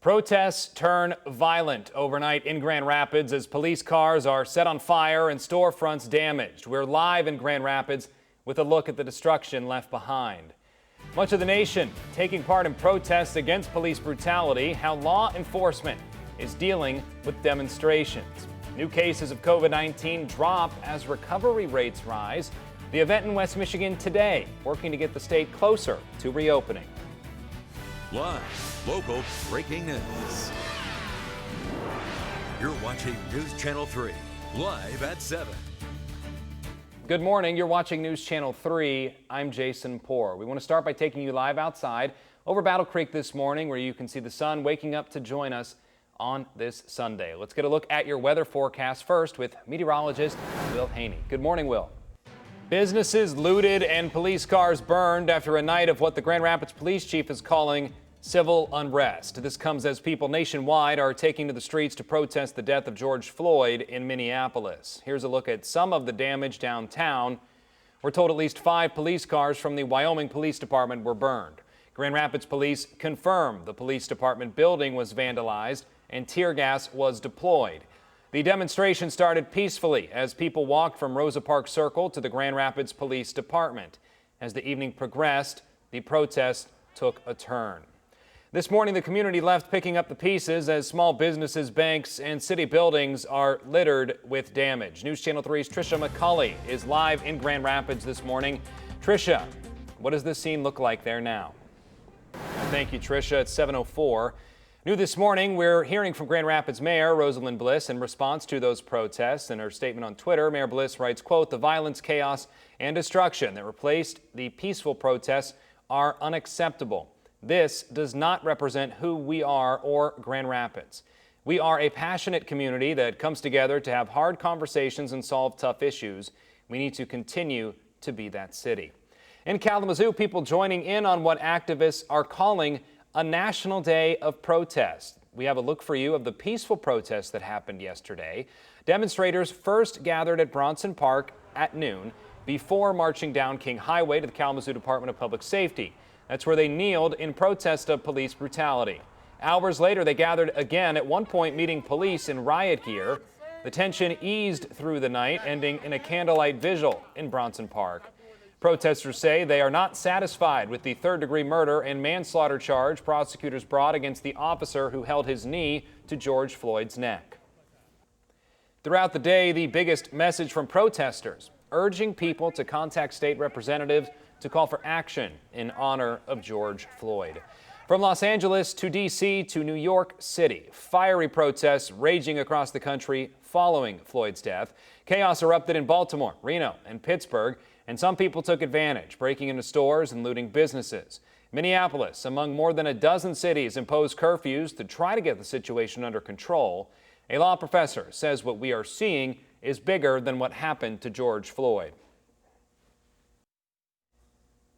Protests turn violent overnight in Grand Rapids as police cars are set on fire and storefronts damaged. We're live in Grand Rapids with a look at the destruction left behind. Much of the nation taking part in protests against police brutality, how law enforcement is dealing with demonstrations. New cases of COVID-19 drop as recovery rates rise. The event in West Michigan today, working to get the state closer to reopening. Live, local breaking news. You're watching News Channel 3, live at 7. Good morning. You're watching News Channel 3. I'm Jason Puhr. We want to start by taking you live outside over Battle Creek this morning, where you can see the sun waking up to join us on this Sunday. Let's get a look at your weather forecast first with meteorologist Will Haney. Good morning, Will. Businesses looted and police cars burned after a night of what the Grand Rapids police chief is calling civil unrest. This comes as people nationwide are taking to the streets to protest the death of George Floyd in Minneapolis. Here's a look at some of the damage downtown. We're told at least 5 police cars from the Wyoming Police Department were burned. Grand Rapids police confirmed the police department building was vandalized and tear gas was deployed. The demonstration started peacefully as people walked from Rosa Parks Circle to the Grand Rapids Police Department. As the evening progressed, the protest took a turn. This morning, the community left picking up the pieces as small businesses, banks, and city buildings are littered with damage. News Channel 3's Tricia McCulley is live in Grand Rapids this morning. Tricia, what does this scene look like there now? Thank you, Tricia. It's 7:04. New this morning, we're hearing from Grand Rapids Mayor Rosalind Bliss in response to those protests. In her statement on Twitter, Mayor Bliss writes, quote, "The violence, chaos, and destruction that replaced the peaceful protests are unacceptable. This does not represent who we are or Grand Rapids. We are a passionate community that comes together to have hard conversations and solve tough issues. We need to continue to be that city." In Kalamazoo, people joining in on what activists are calling a national day of protest. We have a look for you of the peaceful protests that happened yesterday. Demonstrators first gathered at Bronson Park at noon before marching down King Highway to the Kalamazoo Department of Public Safety. That's where they kneeled in protest of police brutality. Hours later, they gathered again, at one point meeting police in riot gear. The tension eased through the night, ending in a candlelight vigil in Bronson Park. Protesters say they are not satisfied with the third-degree murder and manslaughter charge prosecutors brought against the officer who held his knee to George Floyd's neck. Throughout the day, the biggest message from protesters, urging people to contact state representatives to call for action in honor of George Floyd. From Los Angeles to D.C. to New York City, fiery protests raging across the country following Floyd's death. Chaos erupted in Baltimore, Reno, and Pittsburgh, and some people took advantage, breaking into stores and looting businesses. Minneapolis, among more than a dozen cities, imposed curfews to try to get the situation under control. A law professor says what we are seeing is bigger than what happened to George Floyd.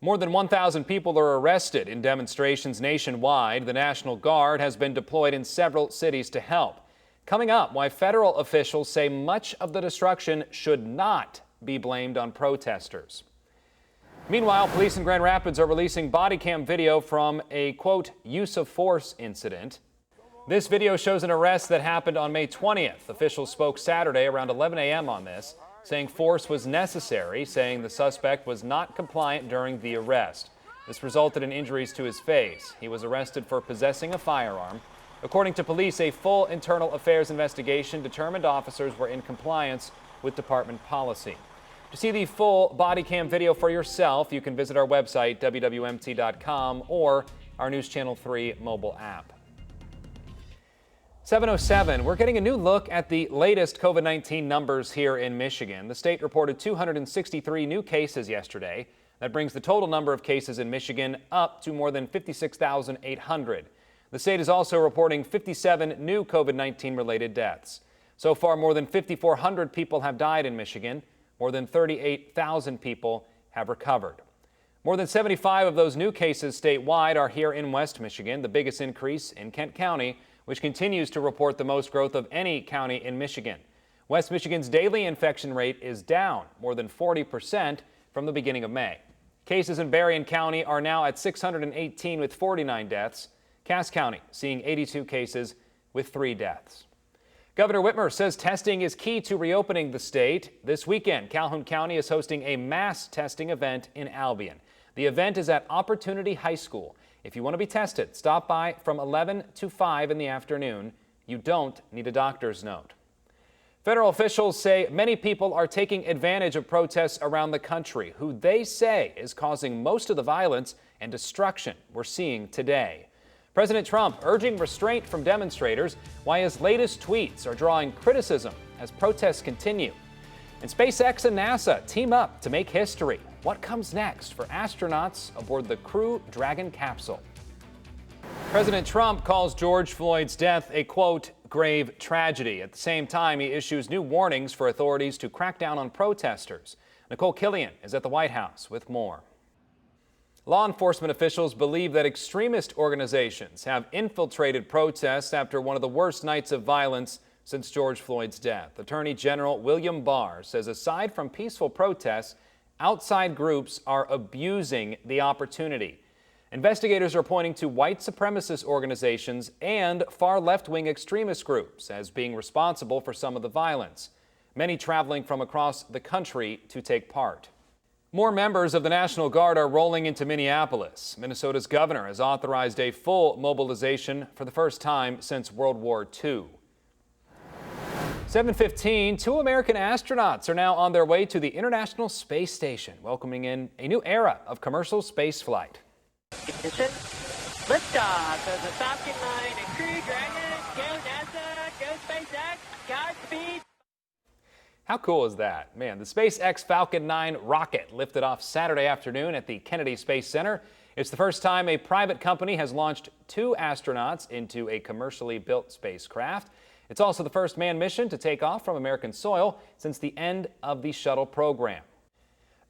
More than 1,000 people are arrested in demonstrations nationwide. The National Guard has been deployed in several cities to help. Coming up, why federal officials say much of the destruction should not be blamed on protesters. Meanwhile, police in Grand Rapids are releasing body cam video from a, quote, use of force incident. This video shows an arrest that happened on May 20th. Officials spoke Saturday around 11 a.m. on this, saying force was necessary, saying the suspect was not compliant during the arrest. This resulted in injuries to his face. He was arrested for possessing a firearm. According to police, a full internal affairs investigation determined officers were in compliance with department policy. To see the full body cam video for yourself, you can visit our website, wwmt.com, or our News Channel 3 mobile app. 7:07, we're getting a new look at the latest COVID-19 numbers here in Michigan. The state reported 263 new cases yesterday. That brings the total number of cases in Michigan up to more than 56,800. The state is also reporting 57 new COVID-19 related deaths. So far, more than 5,400 people have died in Michigan. More than 38,000 people have recovered. More than 75 of those new cases statewide are here in West Michigan, the biggest increase in Kent County, which continues to report the most growth of any county in Michigan. West Michigan's daily infection rate is down more than 40% from the beginning of May. Cases in Berrien County are now at 618 with 49 deaths. Cass County seeing 82 cases with 3 deaths. Governor Whitmer says testing is key to reopening the state. This weekend, Calhoun County is hosting a mass testing event in Albion. The event is at Opportunity High School. If you want to be tested, stop by from 11 to 5 in the afternoon. You don't need a doctor's note. Federal officials say many people are taking advantage of protests around the country, who they say is causing most of the violence and destruction we're seeing today. President Trump urging restraint from demonstrators, why his latest tweets are drawing criticism as protests continue. And SpaceX and NASA team up to make history. What comes next for astronauts aboard the Crew Dragon capsule? President Trump calls George Floyd's death a, quote, grave tragedy. At the same time, he issues new warnings for authorities to crack down on protesters. Nicole Killian is at the White House with more. Law enforcement officials believe that extremist organizations have infiltrated protests after one of the worst nights of violence since George Floyd's death. Attorney General William Barr says aside from peaceful protests, outside groups are abusing the opportunity. Investigators are pointing to white supremacist organizations and far left-wing extremist groups as being responsible for some of the violence, many traveling from across the country to take part. More members of the National Guard are rolling into Minneapolis. Minnesota's governor has authorized a full mobilization for the first time since World War II. 7:15, 2 American astronauts are now on their way to the International Space Station, welcoming in a new era of commercial space flight. Ignition. Liftoff of the Falcon 9 and Crew Dragon. Go NASA, go SpaceX, Godspeed. How cool is that? Man, the SpaceX Falcon 9 rocket lifted off Saturday afternoon at the Kennedy Space Center. It's the first time a private company has launched 2 astronauts into a commercially built spacecraft. It's also the first manned mission to take off from American soil since the end of the shuttle program.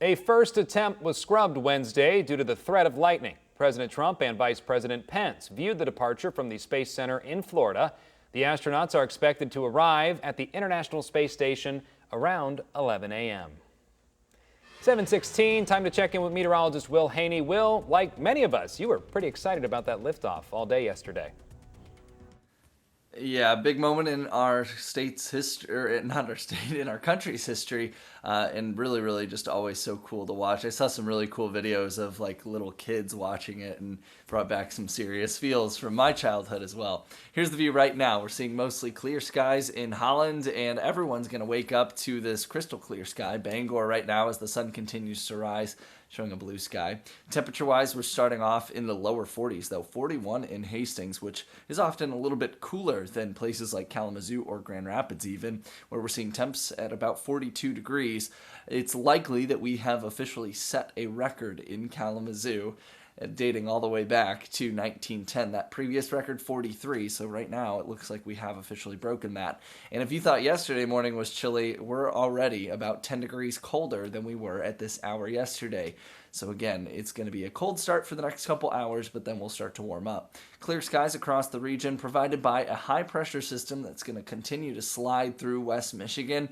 A first attempt was scrubbed Wednesday due to the threat of lightning. President Trump and Vice President Pence viewed the departure from the Space Center in Florida. The astronauts are expected to arrive at the International Space Station around 11 a.m. 7:16, time to check in with meteorologist Will Haney. Will, like many of us, you were pretty excited about that liftoff all day yesterday. Yeah, big moment in our state's history, not our state, in our country's history, and really just always so cool to watch. I saw some really cool videos of like little kids watching it and brought back some serious feels from my childhood as well. Here's the view right now. We're seeing mostly clear skies in Holland, and everyone's going to wake up to this crystal clear sky. Bangor right now as the sun continues to rise, showing a blue sky. Temperature-wise, we're starting off in the lower 40s, though. 41 in Hastings, which is often a little bit cooler than places like Kalamazoo or Grand Rapids even, where we're seeing temps at about 42 degrees. It's likely that we have officially set a record in Kalamazoo, dating all the way back to 1910. That previous record, 43, so right now it looks like we have officially broken that. And if you thought yesterday morning was chilly, we're already about 10 degrees colder than we were at this hour yesterday. So again, it's going to be a cold start for the next couple hours, but then we'll start to warm up. Clear skies across the region provided by a high-pressure system that's going to continue to slide through West Michigan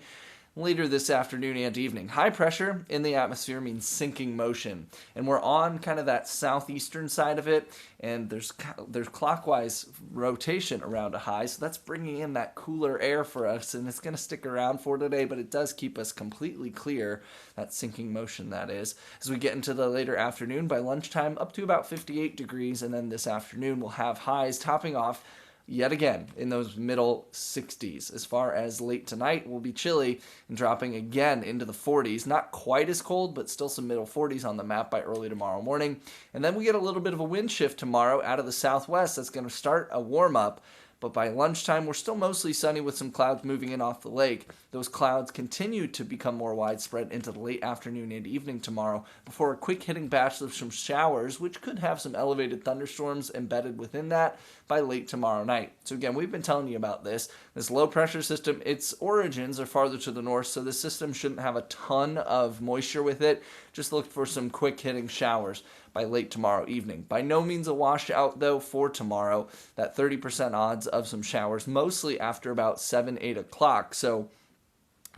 later this afternoon and evening. High pressure in the atmosphere means sinking motion, and we're on kind of that southeastern side of it, and there's clockwise rotation around a high, so that's bringing in that cooler air for us, and it's going to stick around for today, but it does keep us completely clear, that sinking motion that is. As we get into the later afternoon, by lunchtime up to about 58 degrees, and then this afternoon we'll have highs topping off yet again in those middle 60s. As far as late tonight, will be chilly and dropping again into the 40s. Not quite as cold, but still some middle 40s on the map by early tomorrow morning. And then we get a little bit of a wind shift tomorrow out of the southwest. That's going to start a warm up. But by lunchtime, we're still mostly sunny with some clouds moving in off the lake. Those clouds continue to become more widespread into the late afternoon and evening tomorrow before a quick hitting batch of some showers, which could have some elevated thunderstorms embedded within that by late tomorrow night. So again, we've been telling you about this. This low pressure system, its origins are farther to the north, so the system shouldn't have a ton of moisture with it. Just look for some quick hitting showers by late tomorrow evening. By no means a washout, though, for tomorrow. That 30% odds of some showers, mostly after about 7, 8 o'clock. So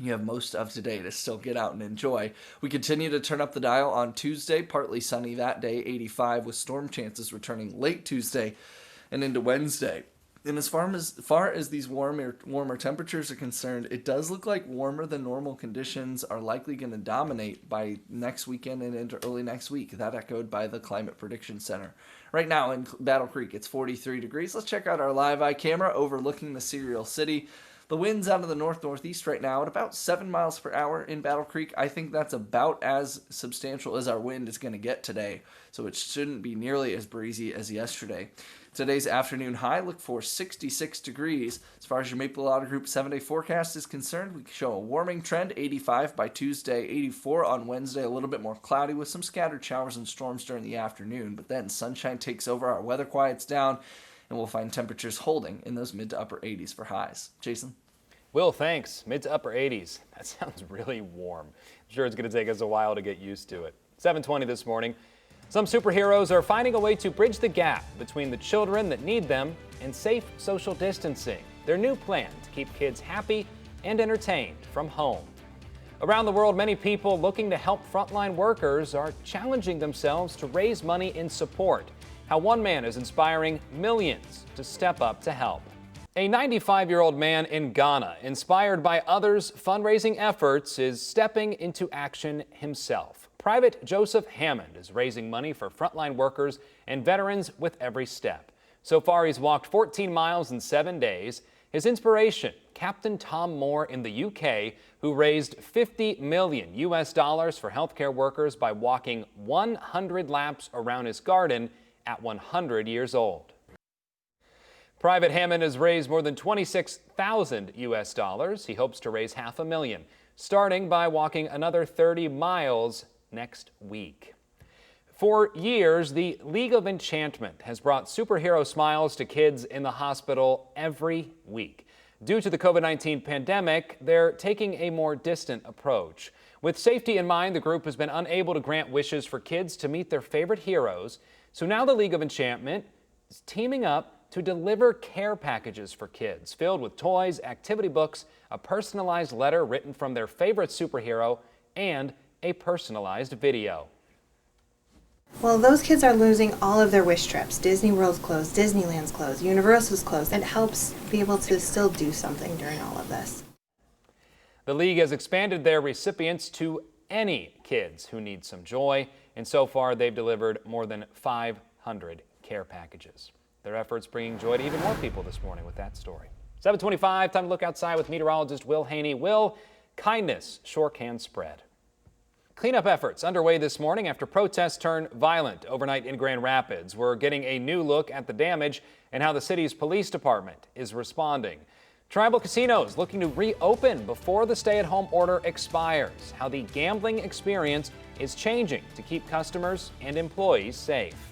you have most of today to still get out and enjoy. We continue to turn up the dial on Tuesday. Partly sunny that day, 85, with storm chances returning late Tuesday. and into Wednesday. And as far as these warmer temperatures are concerned, it does look like warmer than normal conditions are likely going to dominate by next weekend and into early next week. That echoed by the Climate Prediction Center. Right now in Battle Creek, it's 43 degrees. Let's check out our live eye camera overlooking the Cereal City. The wind's out of the north-northeast right now at about 7 miles per hour in Battle Creek. I think that's about as substantial as our wind is going to get today, so it shouldn't be nearly as breezy as yesterday. Today's afternoon high, look for 66 degrees. As far as your Maple Auto Group 7-day forecast is concerned, we show a warming trend, 85 by Tuesday, 84 on Wednesday, a little bit more cloudy with some scattered showers and storms during the afternoon. But then sunshine takes over, our weather quiets down, and we'll find temperatures holding in those mid to upper 80s for highs. Jason? Will, thanks. Mid to upper 80s. That sounds really warm. I'm sure it's going to take us a while to get used to it. 7:20 this morning. Some superheroes are finding a way to bridge the gap between the children that need them and safe social distancing. Their new plan to keep kids happy and entertained from home. Around the world, many people looking to help frontline workers are challenging themselves to raise money in support. How one man is inspiring millions to step up to help. A 95-year-old man in Ghana, inspired by others' fundraising efforts, is stepping into action himself. Private Joseph Hammond is raising money for frontline workers and veterans with every step. So far, he's walked 14 miles in 7 days. His inspiration, Captain Tom Moore in the UK, who raised $50 million for healthcare workers by walking 100 laps around his garden at 100 years old. Private Hammond has raised more than $26,000. He hopes to raise $500,000, starting by walking another 30 miles next week. For years, the League of Enchantment has brought superhero smiles to kids in the hospital every week. Due to the COVID-19 pandemic, they're taking a more distant approach. With safety in mind, the group has been unable to grant wishes for kids to meet their favorite heroes. So now the League of Enchantment is teaming up to deliver care packages for kids filled with toys, activity books, a personalized letter written from their favorite superhero, and a personalized video. Well, those kids are losing all of their wish trips. Disney World's closed, Disneyland's closed, Universal's closed. It helps be able to still do something during all of this. The League has expanded their recipients to any kids who need some joy, and so far they've delivered more than 500 care packages. Their efforts bringing joy to even more people this morning with that story. 7:25, time to look outside with meteorologist Will Haney. Will, kindness sure can spread. Cleanup efforts underway this morning after protests turned violent overnight in Grand Rapids. We're getting a new look at the damage and how the city's police department is responding. Tribal casinos looking to reopen before the stay-at-home order expires. How the gambling experience is changing to keep customers and employees safe.